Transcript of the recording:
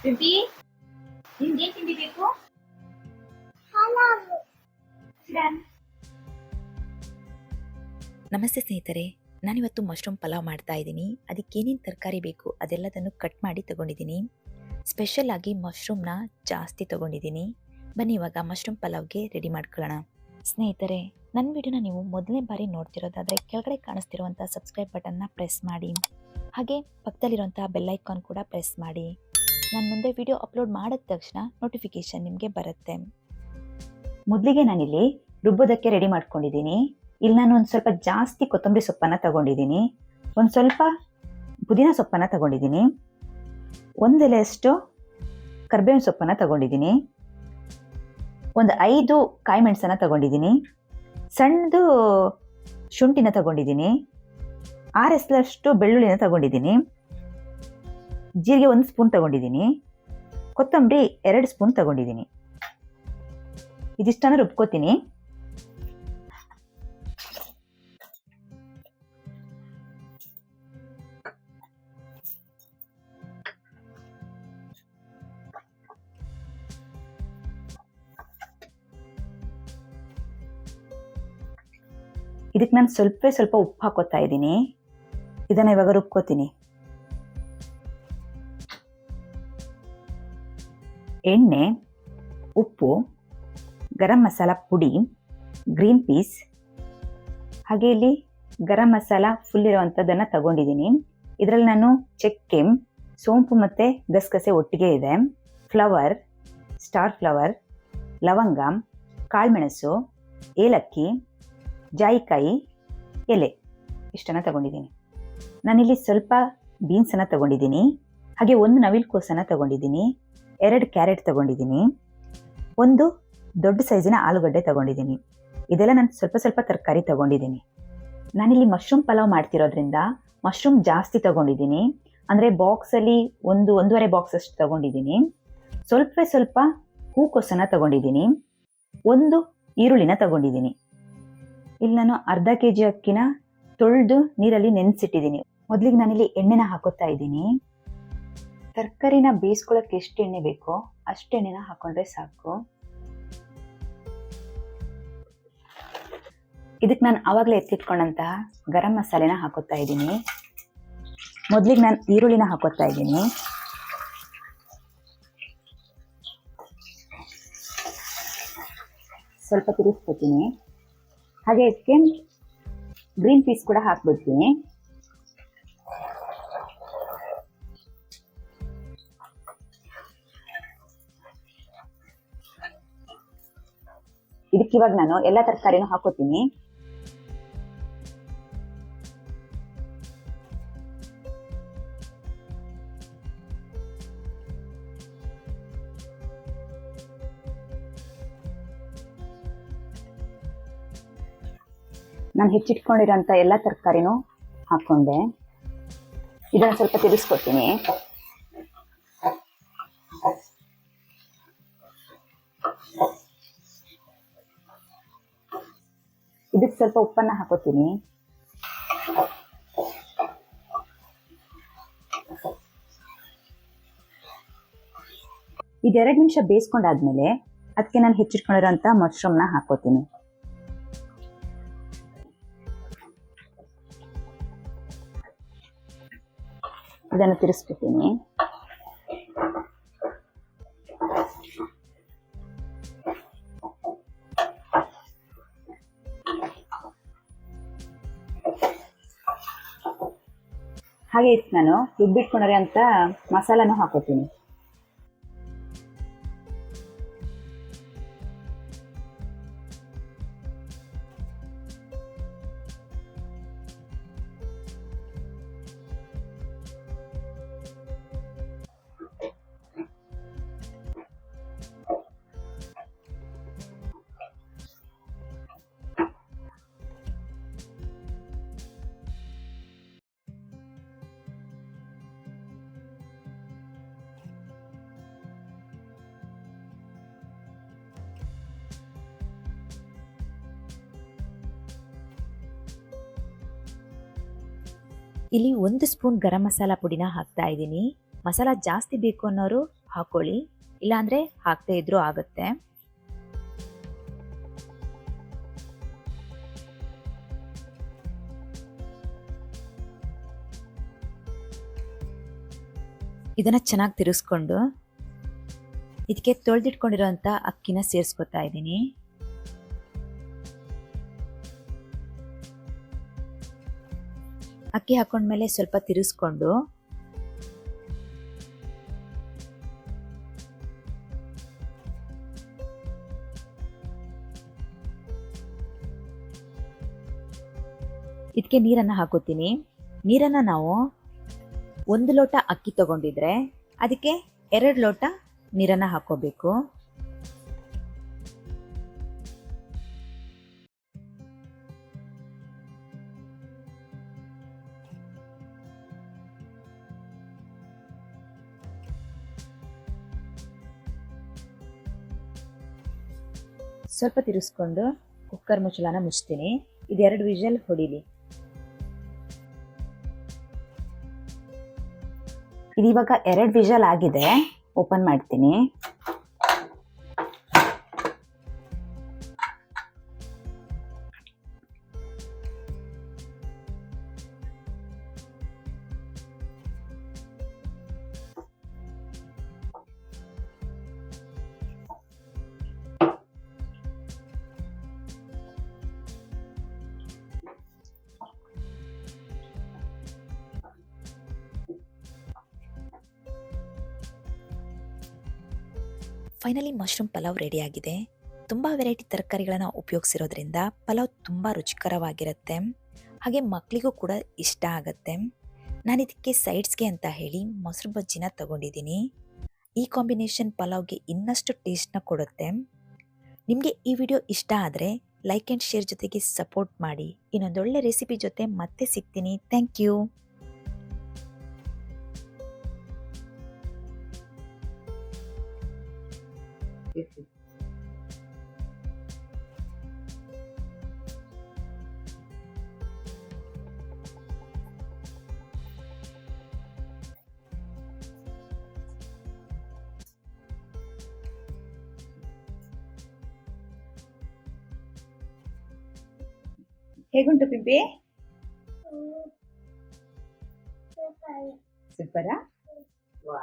Baby ನಿಮ್ಗೆ ಏನ್ ತಿಂಡಿ ಬೇಕು? ನಮಸ್ತೆ ಸ್ನೇಹಿತರೆ, ನಾನಿವತ್ತು ಮಶ್ರೂಮ್ ಪಲಾವ್ ಮಾಡ್ತಾ ಇದ್ದೀನಿ. ಅದಕ್ಕೆ ಏನೇನು ತರಕಾರಿ ಬೇಕು ಅದೆಲ್ಲದನ್ನು ಕಟ್ ಮಾಡಿ ತಗೊಂಡಿದ್ದೀನಿ. ಸ್ಪೆಷಲ್ ಆಗಿ ಮಶ್ರೂಮ್ನ ಜಾಸ್ತಿ ತಗೊಂಡಿದ್ದೀನಿ. ಬನ್ನಿ ಇವಾಗ ಮಶ್ರೂಮ್ ಪಲಾವ್ಗೆ ರೆಡಿ ಮಾಡ್ಕೊಳ್ಳೋಣ. ಸ್ನೇಹಿತರೆ, ನನ್ನ ವಿಡಿಯೋನ ನೀವು ಮೊದಲನೇ ಬಾರಿ ನೋಡ್ತಿರೋದಾದರೆ ಕೆಳಗಡೆ ಕಾಣಿಸ್ತಿರುವಂಥ ಸಬ್ಸ್ಕ್ರೈಬ್ ಬಟನ್ನ ಪ್ರೆಸ್ ಮಾಡಿ. ಹಾಗೆ ಪಕ್ಕದಲ್ಲಿರುವಂಥ ಬೆಲ್ ಐಕಾನ್ ಕೂಡ ಪ್ರೆಸ್ ಮಾಡಿ. ನಾನು ಮುಂದೆ ವಿಡಿಯೋ ಅಪ್ಲೋಡ್ ಮಾಡಿದ ತಕ್ಷಣ ನೋಟಿಫಿಕೇಶನ್ ನಿಮಗೆ ಬರುತ್ತೆ. ಮೊದಲಿಗೆ ನಾನಿಲ್ಲಿ ರುಬ್ಬೋದಕ್ಕೆ ರೆಡಿ ಮಾಡ್ಕೊಂಡಿದ್ದೀನಿ. ಇಲ್ಲಿ ನಾನು ಒಂದು ಸ್ವಲ್ಪ ಜಾಸ್ತಿ ಕೊತ್ತಂಬರಿ ಸೊಪ್ಪನ್ನು ತಗೊಂಡಿದ್ದೀನಿ, ಒಂದು ಸ್ವಲ್ಪ ಪುದೀನ ಸೊಪ್ಪನ್ನು ತಗೊಂಡಿದ್ದೀನಿ, ಒಂದು ಎಲೆಯಷ್ಟು ಕರ್ಬೇವಿನ ಸೊಪ್ಪನ್ನು ತಗೊಂಡಿದ್ದೀನಿ, ಒಂದು 5 ಕಾಯಿ ಮೆಣಸನ್ನು ತಗೊಂಡಿದ್ದೀನಿ, ಸಣ್ಣದು ಶುಂಠಿನ ತಗೊಂಡಿದ್ದೀನಿ, 6 ಎಸಳಷ್ಟು ಬೆಳ್ಳುಳ್ಳಿನ ತಗೊಂಡಿದ್ದೀನಿ, ಜೀರಿಗೆ 1 ಸ್ಪೂನ್ ತಗೊಂಡಿದ್ದೀನಿ, ಕೊತ್ತಂಬರಿ 2 ಸ್ಪೂನ್ ತಗೊಂಡಿದ್ದೀನಿ. ಇದಿಷ್ಟನ್ನು ರುಬ್ಕೋತೀನಿ. ಇದಕ್ಕೆ ನಾನು ಸ್ವಲ್ಪ ಉಪ್ಪು ಹಾಕೋತಾ ಇದ್ದೀನಿ. ಇದನ್ನು ಇವಾಗ ರುಬ್ಕೋತೀನಿ. ಎಣ್ಣೆ, ಉಪ್ಪು, ಗರಂ ಮಸಾಲ ಪುಡಿ, ಗ್ರೀನ್ ಪೀಸ್, ಹಾಗೆ ಇಲ್ಲಿ ಗರಂ ಮಸಾಲ ಫುಲ್ ಇರೋವಂಥದ್ದನ್ನು ತಗೊಂಡಿದ್ದೀನಿ. ಇದರಲ್ಲಿ ನಾನು ಚಕ್ಕೆ, ಸೋಂಪು ಮತ್ತು ಗಸಗಸೆ ಒಟ್ಟಿಗೆ ಇದೆ, ಫ್ಲವರ್, ಸ್ಟಾರ್ ಫ್ಲವರ್, ಲವಂಗ, ಕಾಳುಮೆಣಸು, ಏಲಕ್ಕಿ, ಜಾಯಿಕಾಯಿ ಎಲೆ ಇಷ್ಟನ್ನು ತಗೊಂಡಿದ್ದೀನಿ. ನಾನಿಲ್ಲಿ ಸ್ವಲ್ಪ ಬೀನ್ಸನ್ನು ತಗೊಂಡಿದ್ದೀನಿ, ಹಾಗೆ 1 ನವಿಲುಕೋಸನ್ನು ತಗೊಂಡಿದ್ದೀನಿ, 2 ಕ್ಯಾರೆಟ್ ತಗೊಂಡಿದ್ದೀನಿ, 1 ದೊಡ್ಡ ಸೈಜಿನ ಆಲೂಗಡ್ಡೆ ತಗೊಂಡಿದ್ದೀನಿ. ಇದೆಲ್ಲ ನಾನು ಸ್ವಲ್ಪ ತರಕಾರಿ ತಗೊಂಡಿದ್ದೀನಿ. ನಾನಿಲ್ಲಿ ಮಶ್ರೂಮ್ ಪಲಾವ್ ಮಾಡ್ತಿರೋದ್ರಿಂದ ಮಶ್ರೂಮ್ ಜಾಸ್ತಿ ತಗೊಂಡಿದ್ದೀನಿ. ಅಂದರೆ ಬಾಕ್ಸಲ್ಲಿ 1.5 ಬಾಕ್ಸ್ ಅಷ್ಟು ತಗೊಂಡಿದ್ದೀನಿ. ಸ್ವಲ್ಪ ಹೂಕೋಸನ್ನು ತಗೊಂಡಿದ್ದೀನಿ, 1 ಈರುಳ್ಳಿನ ತಗೊಂಡಿದ್ದೀನಿ. ಇಲ್ಲಿ ನಾನು ಅರ್ಧ kg ಅಕ್ಕಿನ ತೊಳೆದು ನೀರಲ್ಲಿ ನೆನೆಸಿಟ್ಟಿದ್ದೀನಿ. ಮೊದಲಿಗೆ ನಾನಿಲ್ಲಿ ಎಣ್ಣೆನ ಹಾಕೋತಾ ಇದ್ದೀನಿ. ತರಕಾರಿನ ಬೇಯಿಸ್ಕೊಳ್ಳೋಕೆ ಎಷ್ಟು ಎಣ್ಣೆ ಬೇಕೋ ಅಷ್ಟು ಎಣ್ಣೆನ ಹಾಕೊಂಡ್ರೆ ಸಾಕು. ಇದಕ್ಕೆ ನಾನು ಆವಾಗಲೇ ಎತ್ತಿಟ್ಕೊಂಡಂತಹ ಗರಂ ಮಸಾಲೆನ ಹಾಕೋತಾ ಇದ್ದೀನಿ. ಮೊದಲಿಗೆ ನಾನು ಈರುಳ್ಳಿನ ಹಾಕೋತಾ ಇದ್ದೀನಿ. ಸ್ವಲ್ಪ ತಿರುಗಿಸ್ಕೊತೀನಿ. ಹಾಗೆ ಇದಕ್ಕೆ ಗ್ರೀನ್ ಪೀಸ್ ಕೂಡ ಹಾಕ್ಬಿಡ್ತೀನಿ. ಇದಕ್ಕೆ ಇವಾಗ ನಾನು ಎಲ್ಲ ತರಕಾರಿನೂ ಹಾಕೋತೀನಿ. ನಾನು ಹೆಚ್ಚಿಟ್ಕೊಂಡಿರೋಂಥ ಎಲ್ಲ ತರಕಾರಿನೂ ಹಾಕ್ಕೊಂಡೆ. ಇದನ್ನು ಸ್ವಲ್ಪ ತಿರುಗಿಸ್ಕೊತೀನಿ. ಇದಕ್ಕೆ ಸ್ವಲ್ಪ ಉಪ್ಪನ್ನು ಹಾಕೋತೀನಿ. ಇದು 2 ನಿಮಿಷ ಬೇಯಿಸ್ಕೊಂಡಾದ್ಮೇಲೆ ಅದಕ್ಕೆ ನಾನು ಹೆಚ್ಚಿಟ್ಕೊಂಡಿರೋಂಥ ಮಶ್ರೂಮ್ನ ಹಾಕೋತೀನಿ. ಇದನ್ನು ತಿರುಗಿಸ್ಬಿಡ್ತೀನಿ. ಹಾಗೆ ಇದಕ್ಕೆ ನಾನು ರುಬ್ಬಿಟ್ಕೊಂಡಿರೋ ಅಂತ ಮಸಾಲಾನು ಹಾಕೋತೀನಿ. ಇಲ್ಲಿ 1 ಸ್ಪೂನ್ ಗರಂ ಮಸಾಲ ಪುಡಿನ ಹಾಕ್ತಾ ಇದ್ದೀನಿ. ಮಸಾಲ ಜಾಸ್ತಿ ಬೇಕು ಅನ್ನೋರು ಹಾಕೊಳ್ಳಿ, ಇಲ್ಲಾಂದರೆ ಹಾಕದೇ ಇದ್ರೂ ಆಗುತ್ತೆ. ಇದನ್ನು ಚೆನ್ನಾಗಿ ತಿರುಗಿಸ್ಕೊಂಡು ಇದಕ್ಕೆ ತೊಳೆದಿಟ್ಕೊಂಡಿರೋಂಥ ಅಕ್ಕಿನ ಸೇರಿಸ್ಕೊತಾ ಇದ್ದೀನಿ. ಅಕ್ಕಿ ಹಾಕೊಂಡ್ಮೇಲೆ ಸ್ವಲ್ಪ ತಿರುಗಿಸ್ಕೊಂಡು ಇದಕ್ಕೆ ನೀರನ್ನು ಹಾಕೋತೀನಿ. ನೀರನ್ನು ನಾವು 1 ಲೋಟ ಅಕ್ಕಿ ತಗೊಂಡಿದ್ರೆ ಅದಕ್ಕೆ 2 ಲೋಟ ನೀರನ್ನು ಹಾಕೋಬೇಕು. ಸ್ವಲ್ಪ ತಿರುಗಿಸ್ಕೊಂಡು ಕುಕ್ಕರ್ ಮುಚ್ಚಳನ ಮುಚ್ತೀನಿ. ಇದು 2 ವಿಷಲ್ ಹೊಡಿಲಿ. ಇದೀವಾಗ 2 ವಿಷಲ್ ಆಗಿದೆ. ಓಪನ್ ಮಾಡ್ತೀನಿ. ಫೈನಲಿ ಮಶ್ರೂಮ್ ಪಲಾವ್ ರೆಡಿಯಾಗಿದೆ. ತುಂಬ ವೆರೈಟಿ ತರಕಾರಿಗಳನ್ನು ಉಪಯೋಗಿಸಿರೋದ್ರಿಂದ ಪಲಾವ್ ತುಂಬ ರುಚಿಕರವಾಗಿರುತ್ತೆ, ಹಾಗೆ ಮಕ್ಕಳಿಗೂ ಕೂಡ ಇಷ್ಟ ಆಗುತ್ತೆ. ನಾನು ಇದಕ್ಕೆ ಸೈಡ್ಸ್ಗೆ ಅಂತ ಹೇಳಿ ಮೊಸರು ಬಜ್ಜಿನ ತಗೊಂಡಿದ್ದೀನಿ. ಈ ಕಾಂಬಿನೇಷನ್ ಪಲಾವ್ಗೆ ಇನ್ನಷ್ಟು ಟೇಸ್ಟ್ನ ಕೊಡುತ್ತೆ. ನಿಮಗೆ ಈ ವಿಡಿಯೋ ಇಷ್ಟ ಆದರೆ ಲೈಕ್ ಆ್ಯಂಡ್ ಶೇರ್ ಜೊತೆಗೆ ಸಪೋರ್ಟ್ ಮಾಡಿ. ಇನ್ನೊಂದೊಳ್ಳೆ ರೆಸಿಪಿ ಜೊತೆ ಮತ್ತೆ ಸಿಗ್ತೀನಿ. Thank you. ಹೇಗುಂಟು ಪಿಂಪಿ? ಸೂಪರಾ? ವಾ